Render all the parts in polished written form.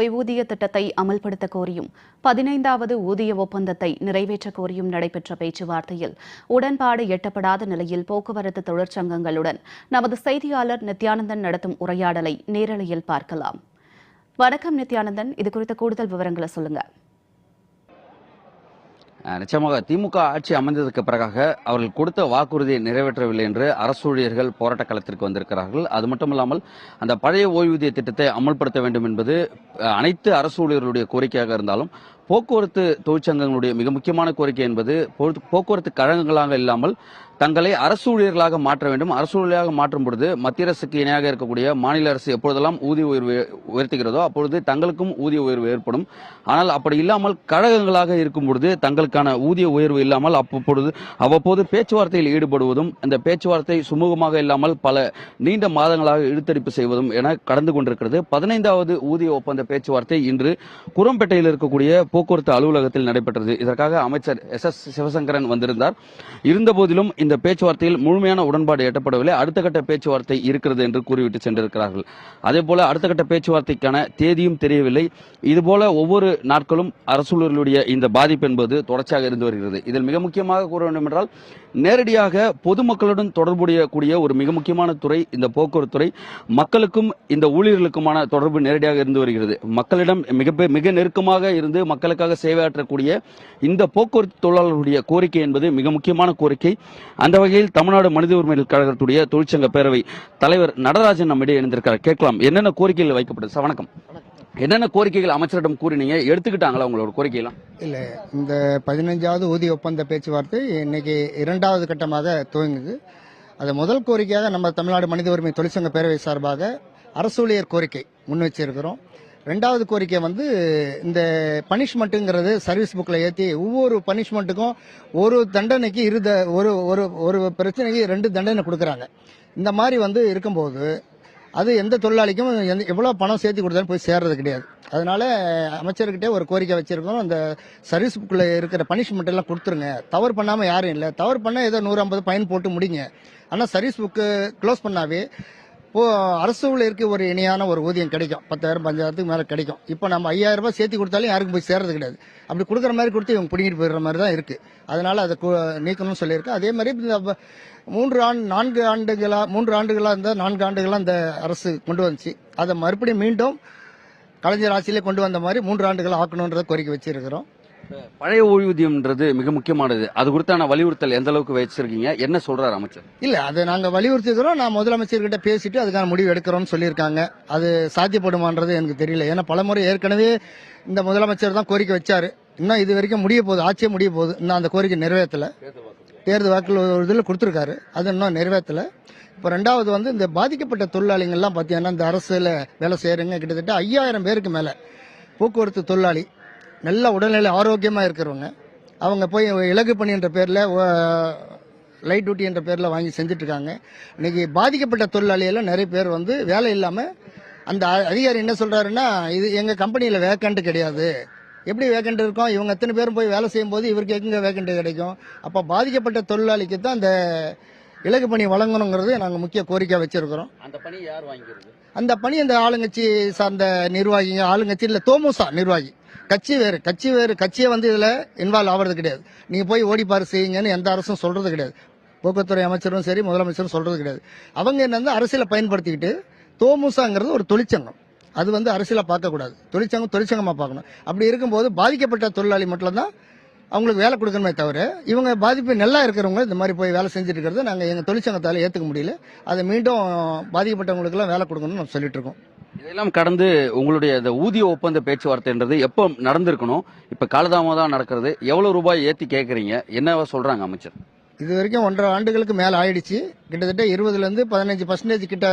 ஓய்வூதிய திட்டத்தை அமல்படுத்த கோரியும் 15வது ஊதிய ஒப்பந்தத்தை நிறைவேற்ற கோரியும் நடைபெற்ற பேச்சுவார்த்தையில் உடன்பாடு எட்டப்படாத நிலையில் போக்குவரத்து தொழிற்சங்கங்களுடன் நமது செய்தியாளர் நித்யானந்தன் நடத்தும் உரையாடலை நேரலையில் பார்க்கலாம். வணக்கம் நித்யானந்தன், இது குறித்த கூடுதல் விவரங்களை சொல்லுங்க. நிச்சயமாக திமுக ஆட்சி அமைந்ததற்கு பிறகாக அவர்கள் கொடுத்த வாக்குறுதியை நிறைவேற்றவில்லை என்று அரசு ஊழியர்கள் போராட்ட களத்திற்கு வந்திருக்கிறார்கள். அது மட்டுமல்லாமல் அந்த பழைய ஓய்வூதிய திட்டத்தை அமல்படுத்த வேண்டும் என்பது அனைத்து அரசு ஊழியர்களுடைய கோரிக்கையாக இருந்தாலும் போக்குவரத்து தொழிற்சங்கங்களுடைய மிக முக்கியமான கோரிக்கை என்பது போக்குவரத்து கழகங்களாக இல்லாமல் தங்களை அரசு ஊழியர்களாக மாற்ற வேண்டும். அரசு ஊழியர்களாக மாற்றும் பொழுது மத்திய அரசுக்கு இணையாக இருக்கக்கூடிய மாநில அரசு எப்பொழுதெல்லாம் ஊதிய உயர்வு உயர்த்துகிறதோ அப்பொழுது தங்களுக்கும் ஊதிய உயர்வு ஏற்படும். ஆனால் அப்படி இல்லாமல் கழகங்களாக இருக்கும் பொழுது தங்களுக்கான ஊதிய உயர்வு இல்லாமல் அவ்வப்போது பேச்சுவார்த்தையில் ஈடுபடுவதும் இந்த பேச்சுவார்த்தை சுமூகமாக இல்லாமல் பல நீண்ட மாதங்களாக இழுத்தடிப்பு செய்வதும் என கடந்து கொண்டிருக்கிறது. 15வது ஊதிய ஒப்பந்த பேச்சுவார்த்தை இன்று குரம்பேட்டையில் இருக்கக்கூடிய போக்குவரத்து அலுவலகத்தில் நடைபெற்றது. இதற்காக அமைச்சர் எஸ் சிவசங்கரன் வந்திருந்தார். இருந்தபோதிலும் இந்த பேச்சுவார்த்தையில் முழுமையான உடன்பாடு எட்டப்படவில்லை. அடுத்த கட்ட பேச்சுவார்த்தை இருக்கிறது என்று கூறிவிட்டு சென்றிருக்கிறார்கள். அதேபோல அடுத்த கட்ட பேச்சுவார்த்தைக்கான தேதியும் தெரியவில்லை. இதுபோல ஒவ்வொரு நாட்களும் அரசுடைய இந்த பாதிப்பு என்பது தொடர்ச்சியாக இருந்து வருகிறது. இதில் மிக முக்கியமாக கூற வேண்டும் என்றால் நேரடியாக பொதுமக்களுடன் தொடர்புடைய ஒரு மிக முக்கியமான துறை இந்த போக்குவரத்து துறை. மக்களுக்கும் இந்த ஊழியர்களுக்குமான தொடர்பு நேரடியாக இருந்து வருகிறது. மக்களிடம் மிக நெருக்கமாக இருந்து மக்களுக்காக சேவையாற்றக்கூடிய இந்த போக்குவரத்து தொழிலாளர்களுடைய கோரிக்கை என்பது மிக முக்கியமான கோரிக்கை. அந்த வகையில் தமிழ்நாடு மனித உரிமைகள் கழகத்துடைய தொழிற்சங்க பேரவை தலைவர் நடராஜன் நம்மிடையே இணைந்திருக்கிறார். கேட்கலாம், என்னென்ன கோரிக்கைகள் வைக்கப்பட்டது? வணக்கம். என்னென்ன கோரிக்கைகள் அமைச்சரிடம் கூறினீங்க? எடுத்துக்கிட்டாங்களா உங்களோட கோரிக்கையெல்லாம்? இல்ல, இந்த 15வது ஊதிய ஒப்பந்த பேச்சுவார்த்தை இன்னைக்கு 2வது கட்டமாக துவங்குது. அது முதல் கோரிக்கையாக நம்ம தமிழ்நாடு மனித உரிமை தொழிற்சங்க பேரவை சார்பாக அரசு ஊழியர் கோரிக்கை முன் வச்சிருக்கிறோம். 2வது கோரிக்கை இந்த பனிஷ்மெண்ட்டுங்கிறது சர்வீஸ் புக்கில் ஏற்றி ஒவ்வொரு பனிஷ்மெண்ட்டுக்கும் ஒரு தண்டனைக்கு ஒரு பிரச்சனைக்கு 2 தண்டனை கொடுக்குறாங்க. இந்த மாதிரி இருக்கும்போது அது எந்த தொழிலாளிக்கும் எவ்வளோ பணம் சேர்த்து கொடுத்தாலும் போய் சேர்றது கிடையாது. அதனால அமைச்சர்கிட்டே ஒரு கோரிக்கை வச்சிருக்கோம். அந்த சர்வீஸ் புக்கில் இருக்கிற பனிஷ்மெண்ட் எல்லாம் கொடுத்துருங்க. தவறு பண்ணாமல் யாரும் இல்லை, தவறு பண்ணால் ஏதோ 150 ஃபைன் போட்டு முடிங்க. ஆனால் சர்வீஸ் புக்கு க்ளோஸ் பண்ணாவே அரசு ஊழியருக்கு ஒரு இணையான ஒரு ஊதியம் கிடைக்கும். 10,000 15,000 மேலே கிடைக்கும். இப்போ நம்ம 5,000 ரூபாய் சேர்த்து கொடுத்தாலும் யாருக்கும் போய் சேர்றது கிடையாது. அப்படி கொடுக்குற மாதிரி கொடுத்து இவங்க பிடிங்கிட்டு போயிடுற மாதிரி தான் இருக்கு. அதனால அதை நீக்கணும்னு சொல்லியிருக்கு. அதே மாதிரி இந்த 3 ஆண்டுகளா இருந்தால் 4 ஆண்டுகளா இந்த அரசு கொண்டு வந்துச்சு. அதை மறுபடியும் மீண்டும் கலைஞர் ஆட்சியிலே கொண்டு வந்த மாதிரி 3 ஆண்டுகள் ஆக்கணுன்றத கோரிக்கை வச்சிருக்கிறோம். பழைய ஓய்வூதியம்ன்றது மிக முக்கியமானது. அது குறித்தான வலியுறுத்தல் எந்த அளவுக்கு வச்சிருக்கீங்க? என்ன சொல்றாரு அமைச்சர்? இல்ல, அதை நாங்க வலியுறுத்திக்கிறோம். நான் முதலமைச்சர்கிட்ட பேசிட்டு அதுக்கான முடிவு எடுக்கிறோம்னு சொல்லியிருக்காங்க. அது சாத்தியப்படுமான்றது எனக்கு தெரியல. ஏன்னா பலமுறை ஏற்கனவே இந்த முதலமைச்சர் தான் கோரிக்கை வச்சாரு. இன்னும் இது வரைக்கும் முடிய போகுது, ஆட்சியே முடிய போகுது. இன்னும் அந்த கோரிக்கை நிறைவேற்றல. தேர்தல் வாக்குல ஒரு இதில் கொடுத்துருக்காரு, அது இன்னும் நிறைவேற்றல. இப்போ 2வது இந்த பாதிக்கப்பட்ட தொழிலாளிகள்லாம் பார்த்தீங்கன்னா இந்த அரசுல வேலை செய்யறவங்க கிட்டத்தட்ட 5,000 பேருக்கு மேல போக்குவரத்து தொழிலாளி நல்ல உடல்நிலை ஆரோக்கியமாக இருக்கிறவங்க. அவங்க போய் இலகு பணி என்ற பேரில் லைட் டியூட்டி என்ற பேரில் வாங்கி செஞ்சுட்டு இருக்காங்க. இன்னைக்கு பாதிக்கப்பட்ட தொழிலாளியெல்லாம் நிறைய பேர் வேலை இல்லாமல் அந்த அதிகாரி என்ன சொல்றாருன்னா, இது எங்கள் கம்பெனியில் வேக்கண்ட் கிடையாது. எப்படி வேக்கண்ட் இருக்கும்? இவங்க எத்தனை பேரும் போய் வேலை செய்யும் போது இவருக்கு எங்க வேக்கண்ட் கிடைக்கும்? அப்போ பாதிக்கப்பட்ட தொழிலாளிக்கு தான் அந்த இலகு பணி வழங்கணுங்கிறது நாங்கள் முக்கிய கோரிக்கை வச்சிருக்கிறோம். அந்த பணி யார் வாங்கிக்கிறது? அந்த பணி அந்த ஆளுங்கட்சி சார்ந்த நிர்வாகிங்க, ஆளுங்கட்சி இல்லை தோமுசா நிர்வாகி. கட்சி வேறு கட்சியை இதுல இன்வால்வ் ஆகிறது கிடையாது. நீங்க போய் ஓடிப்பாரு செய்யுங்கன்னு எந்த அரசும் சொல்றது கிடையாது. போக்குவரத்துறை அமைச்சரும் சரி முதலமைச்சரும் சொல்றது கிடையாது. அவங்க என்ன அரசியலை பயன்படுத்திக்கிட்டு தோமுசாங்கிறது ஒரு தொழிற்சங்கம். அது அரசியலை பார்க்கக்கூடாது. தொழிற்சங்கமா பார்க்கணும். அப்படி இருக்கும்போது பாதிக்கப்பட்ட தொழிலாளி மட்டும் தான் அவங்களுக்கு வேலை கொடுக்கணுமே தவிர இவங்க பாதிப்பு நல்லா இருக்கிறவங்க இந்த மாதிரி போய் வேலை செஞ்சுட்டு இருக்கிறத நாங்கள் எங்கள் தொழிற்சங்கத்தால் ஏற்றுக்க முடியல. அதை மீண்டும் பாதிக்கப்பட்டவங்களுக்கு எல்லாம் வேலை கொடுக்கணும்னு நம்ம சொல்லிட்டு இருக்கோம். இதெல்லாம் கடந்து உங்களுடைய இந்த ஊதிய ஒப்பந்த பேச்சுவார்த்தைன்றது எப்போ நடந்திருக்கணும்? இப்ப காலதாமதம் நடக்கிறது. எவ்வளவு ரூபாய் ஏத்தி கேட்கறீங்க? என்னவா சொல்றாங்க அமைச்சர்? இது வரைக்கும் 1.5 ஆண்டுகளுக்கு மேல ஆயிடுச்சு. கிட்டத்தட்ட 20% 15% கிட்ட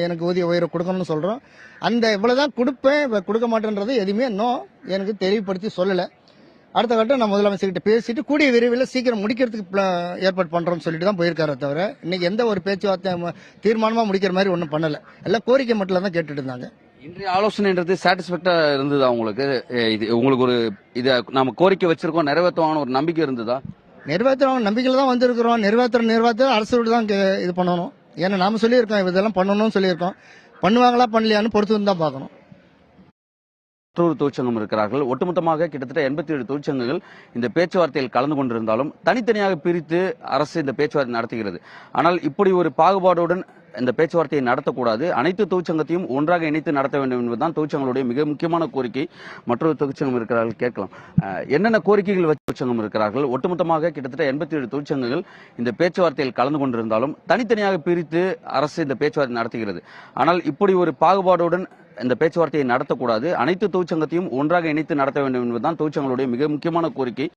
எனக்கு ஊதிய உயர்வு கொடுக்கணும்னு சொல்றோம். அந்த இவ்வளவுதான் கொடுப்பேன், கொடுக்க மாட்டேன்றது எதுவுமே இன்னும் எனக்கு தெளிவுபடுத்தி சொல்லல. அடுத்த கட்டம் நான் முதலமைச்சர்கிட்ட பேசிட்டு கூடிய விரைவில் சீக்கிரம் முடிக்கிறதுக்கு ஏற்பாடு பண்றோம்னு சொல்லிட்டு தான் போயிருக்காரு. தவிர இன்னைக்கு எந்த ஒரு பேச்சுவார்த்தை தீர்மானமா முடிக்கிற மாதிரி ஒன்றும் பண்ணல. எல்லாம் கோரிக்கை மட்டும் தான் கேட்டுட்டு இருந்தாங்க. இன்றைய ஆலோசனைன்றது சாட்டிஸ்பேக்டா இருந்ததா உங்களுக்கு? இது உங்களுக்கு ஒரு இதை நாம கோரிக்கை வச்சிருக்கோம், நிறைவேற்றுவாங்க ஒரு நம்பிக்கை இருந்ததா? நிறைவேற்றுவாங்க நம்பிக்கையில தான் வந்திருக்கிறோம். நிறைவேற்ற அரசு தான் இது பண்ணணும். ஏன்னா நாம சொல்லியிருக்கோம் இதெல்லாம் பண்ணணும்னு சொல்லியிருக்கோம். பண்ணுவாங்களா பண்ணலையான்னு பொறுத்து தான் பார்க்கணும். மற்றொரு தொழிற்சங்கம் இருக்கிறார்கள். ஒட்டுமொத்தமாக கிட்டத்தட்ட 87 தொழிற்சங்கங்கள் இந்த பேச்சுவார்த்தையில் கலந்து கொண்டிருந்தாலும் தனித்தனியாக பிரித்து அரசு இந்த பேச்சுவார்த்தை நடத்துகிறது. ஆனால் இப்படி ஒரு பாகுபாடுடன் இந்த பேச்சுவார்த்தையை நடத்தக்கூடாது, அனைத்து தொழிற்சங்கத்தையும் ஒன்றாக இணைத்து நடத்த வேண்டும் என்பதுதான் தொழிற்சங்களுடைய மிக முக்கியமான கோரிக்கை. மற்றொரு தொழிற்சங்கம் இருக்கிறார்கள், கேட்கலாம். என்னென்ன கோரிக்கைகள் வச்சு தொழிற்சங்கம் இருக்கிறார்கள்? ஒட்டுமொத்தமாக கிட்டத்தட்ட 87 தொழிற்சங்கங்கள் இந்த பேச்சுவார்த்தையில் கலந்து கொண்டிருந்தாலும் தனித்தனியாக பிரித்து அரசு இந்த பேச்சுவார்த்தை நடத்துகிறது. ஆனால் இப்படி ஒரு பாகுபாடுடன் இந்த பேச்சுவார்த்தையை நடத்தக்கூடாது, அனைத்து தொழிற்சங்கத்தையும் ஒன்றாக இணைத்து நடத்த வேண்டும் என்பதுதான் தொழிற்சங்களுடைய மிக முக்கியமான கோரிக்கை.